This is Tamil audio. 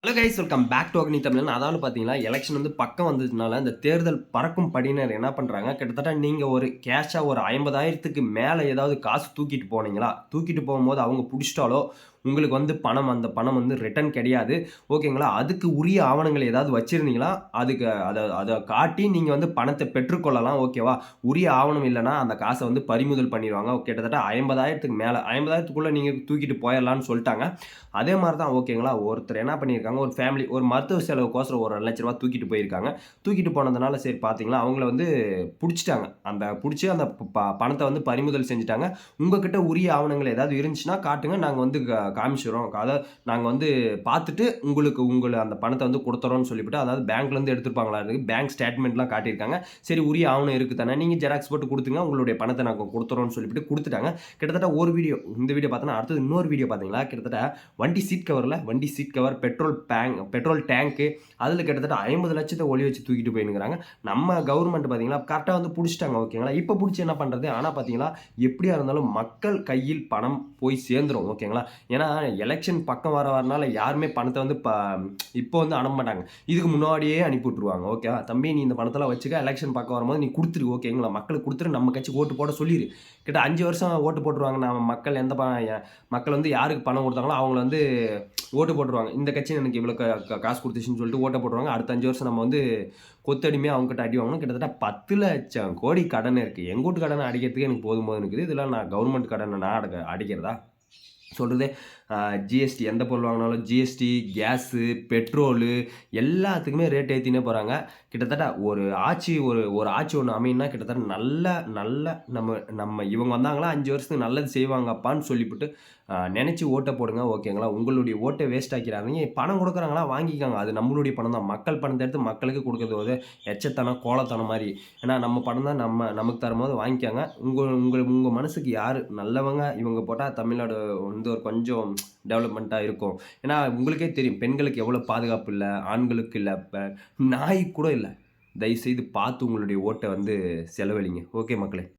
Hello guys, welcome back to Agni Tamilan. அதாவது பார்த்தீங்கன்னா, எலெக்ஷன் வந்து பக்கம் வந்ததுனால இந்த தேர்தல் பறக்கும் படையினர் என்ன பண்ணுறாங்க, கிட்டத்தட்ட நீங்கள் ஒரு கேஷா ஒரு 50,000க்கு மேலே ஏதாவது காசு தூக்கிட்டு போனீங்களா, தூக்கிட்டு போகும்போது அவங்க பிடிச்சிட்டாலோ உங்களுக்கு வந்து பணம், அந்த பணம் வந்து ரிட்டர்ன் கிடையாது. ஓகேங்களா? அதுக்கு உரிய ஆவணங்கள் ஏதாவது வச்சிருந்தீங்களா, அதுக்கு அத அத காட்டி நீங்க வந்து பணத்த பெற்றுக்கொள்ளலாம். ஓகேவா? உரிய ஆவணம் இல்லன்னா, அந்த காச வந்து பறிமுதல் பண்ணிருவாங்க. கிட்டத்தட்ட 50,000க்கு மேல 50,000த்துக்குள்ள நீங்க தூக்கிட்டு போயிரலாம்னு சொல்ட்டாங்க. அதே மாரி தான் ஓகேங்களா, ஒருத்தர் என்ன பண்ணியிருக்காங்க, ஒரு ஃபேமிலி ஒரு மருத்துவ செலவுக்கோசரம் ஒரு ரூ. 2,00,000 தூக்கிட்டு போயிருக்காங்க. தூக்கிட்டு போனதுனால சரி பார்த்தீங்களா, அவங்கள வந்து புடிச்சுட்டாங்க. அந்த புடிச்சு அந்த பணத்த வந்து பறிமுதல் செஞ்சுட்டாங்க. உங்ககிட்ட உரிய ஆவணங்கள் ஏதாவது இருந்துச்சுன்னா காட்டுங்க. நாங்க வந்து காமிச்சுர்றோம். அதாவது நாங்க வந்து பார்த்துட்டு உங்களுக்கு அந்த பணத்த வந்து குடுத்துர்றோம்னு சொல்லிப்புட்டு, அதாவது பேங்க்லேருந்து எடுத்திருப்பாங்களாட்டுருக்கு. பேங்க் ஸ்டேட்மெண்ட்லாம் காட்டியிருக்காங்க. சரி, உரிய ஆவணம் இருக்கு தானே, நீங்க ஜெராக்ஸ் போட்டு குடுத்துருங்க. உங்களுடைய பணத்த நாங்க குடுத்துர்றோம்னு சொல்லிப்புட்டு குடுத்துட்டாங்க. கிட்டத்தட்ட ஒரு வீடியோ, இந்த வீடியோ பார்த்தோன்னா, அடுத்தது இன்னொரு வீடியோ பார்த்தீங்களா, கிட்டத்தட்ட வண்டி சீட் கவர், பெட்ரோல் டேங்க்கு, அதில கிட்டத்தட்ட 50,00,000 ஒளிய வச்சு தூக்கிட்டு போயின்னுருக்காங்க. நம்ம கவர்மெண்ட் பார்த்தீங்களா, கரெக்ட்டா வந்து புடிச்சுட்டாங்க. ஓகேங்களா? இப்ப புடிச்சு என்ன பண்றது? ஆனா பார்த்தீங்களா, எப்படியா இருந்தாலும் மக்கள் கையில் பணம் போய் சேர்ந்துரும். ஓகேங்களா? ஏன்னா எலெக்ஷன் பக்கம் வரனால யாருமே பணத்த வந்து இப்போ வந்து அனுப்ப மாட்டாங்க. இதுக்கு முன்னாடியே அனுப்பி விட்டுருவாங்க. ஓகேவா? தம்பி, நீ இந்த பணத்தெல்லாம் வச்சுக்க. எலெக்ஷன் பக்கம் வரும்போது நீ குடுத்துரு. ஓகேங்களா? மக்களுக்கு குடுத்துரு. நம்ம கட்சிக்கு ஓட்டு போட சொல்லிரு. கிட்ட 5 வருஷம் ஓட்டு போட்டுருவாங்க. நம்ம மக்கள் மக்கள் வந்து யாருக்கு பணம் குடுத்தாங்களோ அவங்கள வந்து ஓட்டு போட்டுருவாங்க. இந்த கட்சி எனக்கு இவ்வளோ காசு குடுத்துச்சுன்னு சொல்லிட்டு ஓட்ட போட்டுருவாங்க. அடுத்த 5 வருஷம் நம்ம வந்து கொத்தடிமையா அவங்ககிட்ட அடி வாங்கணும். கிட்டத்தட்ட 10,00,000 கோடி கடன் இருக்கு. எங்க வூட்டு கடன அடைக்கிறதுக்கே எனக்கு போதும் போதும்ன்னு இருக்குது. இதெல்லாம் நான் கவர்மெண்ட் கடன நான் அடைக்கிறதா? சொல்றதே ஜிஎஸ்டி, எந்த பொருள் வாங்குனாலும் ஜிஎஸ்டி, கேஸு, பெட்ரோலு, எல்லாத்துக்குமே ரேட் ஏத்தினே போறாங்க. கிட்டத்தட்ட ஒரு ஆட்சி ஒண்ணு அமையணும்னா கிட்டத்தட்ட நல்ல நல்ல நம்ம நம்ம இவங்க வந்தாங்களா 5 வருஷத்துக்கு நல்லது செய்வாங்கப்பான்னு சொல்லிப்புட்டு நெனச்சு ஓட்ட போடுங்க. ஓகேங்களா? உங்களுடைய ஓட்ட வேஸ்ட் ஆக்கிடாதீங்க. பணம் குடுக்குறாங்களா, வாங்கிக்கோங்க. அது நம்மளுடைய பணம் தான். மக்கள் பணத்த எடுத்து மக்களுக்கு குடுக்குறது ஒரு எச்சத்தனம், கோலத்தனம் மாரி. ஏன்னா நம்ம பணம் தான் நமக்கு தரும்போது வாங்கிக்கோங்க. உங்க மனசுக்கு யாரு நல்லவங்க, இவங்க போட்டா தமிழ்நாடு வந்து ஒரு கொஞ்சம் டெவலப்மெண்ட்டா இருக்கும். ஏன்னா உங்களுக்கே தெரியும், பெண்களுக்கு எவ்வளோ பாதுகாப்பு இல்ல, ஆண்களுக்கு இல்ல, நாய்க்கு கூட இல்ல. தயவுசெய்து பார்த்து உங்களுடைய ஓட்ட வந்து செலவழிங்க. ஓகே மக்களே.